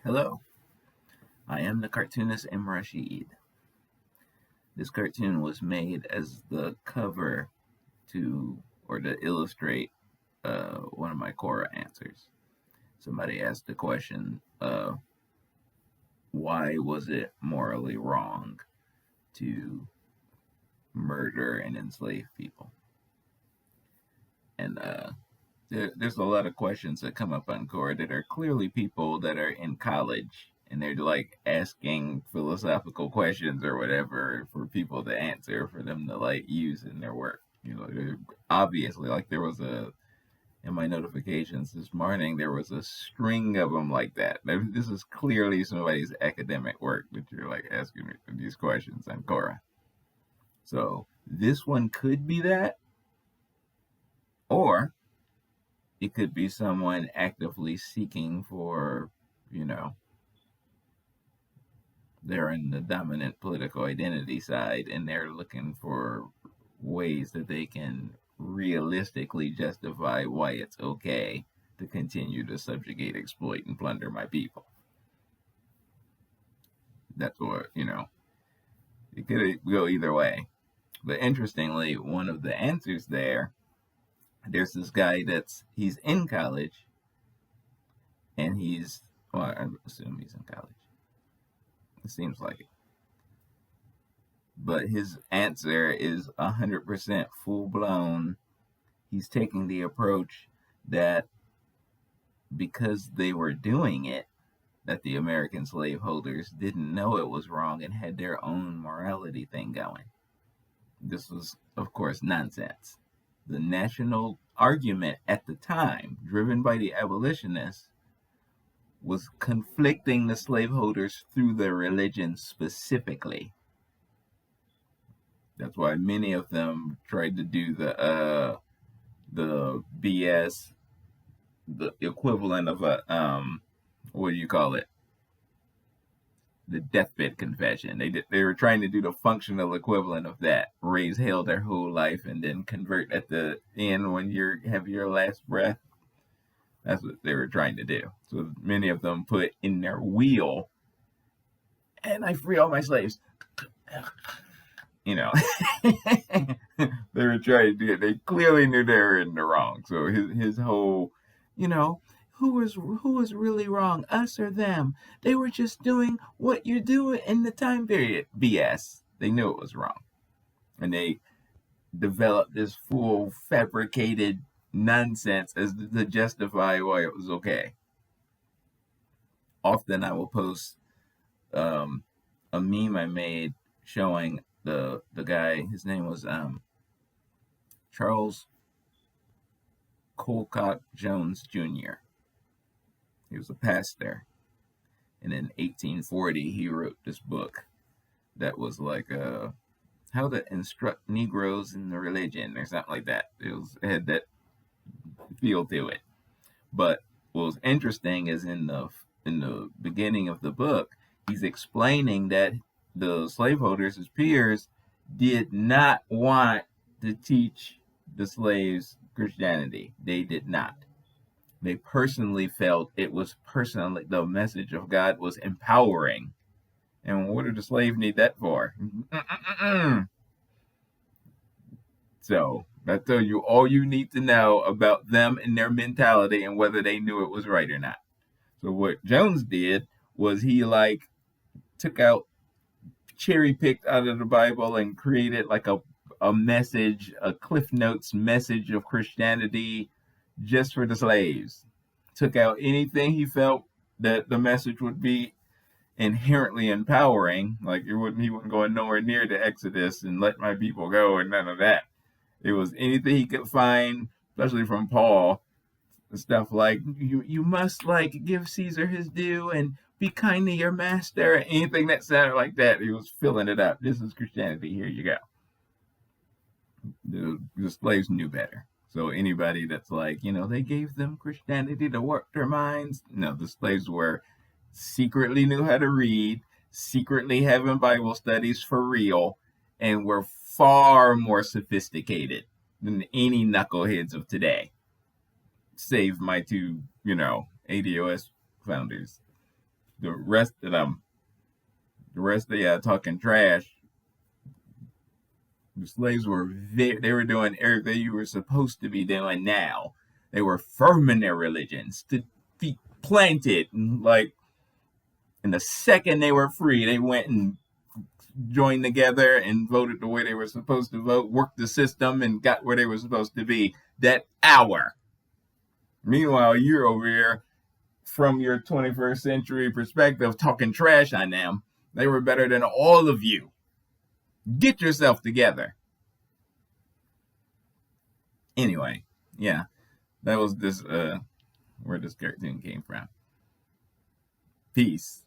Hello, I am the cartoonist M. Rashid. This cartoon was made as the cover to illustrate one of my Quora answers. Somebody asked the question, why was it morally wrong to murder and enslave people? And there's a lot of questions that come up on Quora that are clearly people that are in college and they're like asking philosophical questions or whatever for people to answer for them to like use in their work. Obviously, like there was in my notifications this morning, there was a string of them like that. This is clearly somebody's academic work that you're like asking these questions on Quora. So this one could be that, or it could be someone actively seeking for, they're in the dominant political identity side and they're looking for ways that they can realistically justify why it's okay to continue to subjugate, exploit, and plunder my people. That's what, it could go either way. But interestingly, one of the answers there's this guy he's in college and I assume he's in college. It seems like it. But his answer is 100% full blown. He's taking the approach that because they were doing it, that the American slaveholders didn't know it was wrong and had their own morality thing going. This was, of course, nonsense. The national argument at the time, driven by the abolitionists, was conflicting the slaveholders through their religion specifically. That's why many of them tried to do the BS, the equivalent of a what do you call it? The deathbed confession. They were trying to do the functional equivalent of that. Raise hell their whole life and then convert at the end when you have your last breath. That's what they were trying to do. So many of them put in their will, and I free all my slaves. They were trying to do it. They clearly knew they were in the wrong. So his whole, who was really wrong, us or them? They were just doing what you do in the time period. BS. They knew it was wrong, and they developed this full fabricated nonsense as to justify why it was okay. Often I will post a meme I made showing the guy. His name was Charles Colcock Jones Jr. He was a pastor, and in 1840 he wrote this book that was like how to instruct Negroes in the religion or something like that. It had that feel to it. But what was interesting is in the beginning of the book, he's explaining that the slaveholders, his peers, did not want to teach the slaves Christianity. They did not. They personally felt it was personally the message of God was empowering. And what did the slave need that for? So that tells you all you need to know about them and their mentality and whether they knew it was right or not. So what Jones did was he like took out, cherry picked out of the Bible and created like a message, a Cliff Notes message of Christianity just for the slaves. Took out anything he felt that the message would be inherently empowering, like he wasn't going nowhere near the Exodus and let my people go and none of that. It was anything he could find, especially from Paul, stuff like you must like give Caesar his due and be kind to your master. Anything that sounded like that, he was filling it up. This is Christianity. Here you go. The slaves knew better. So anybody that's like, they gave them Christianity to warp their minds. No, the slaves secretly knew how to read, secretly having Bible studies for real, and were far more sophisticated than any knuckleheads of today. Save my two, ADOS founders. the rest of talking trash. The slaves were they were doing everything you were supposed to be doing now. They were firm in their religions, to be planted, and the second they were free, they went and joined together and voted the way they were supposed to vote, worked the system, and got where they were supposed to be that hour. Meanwhile, you're over here from your 21st century perspective talking trash on them. They were better than all of you. Get yourself together. Anyway, yeah, that was where this cartoon came from. Peace.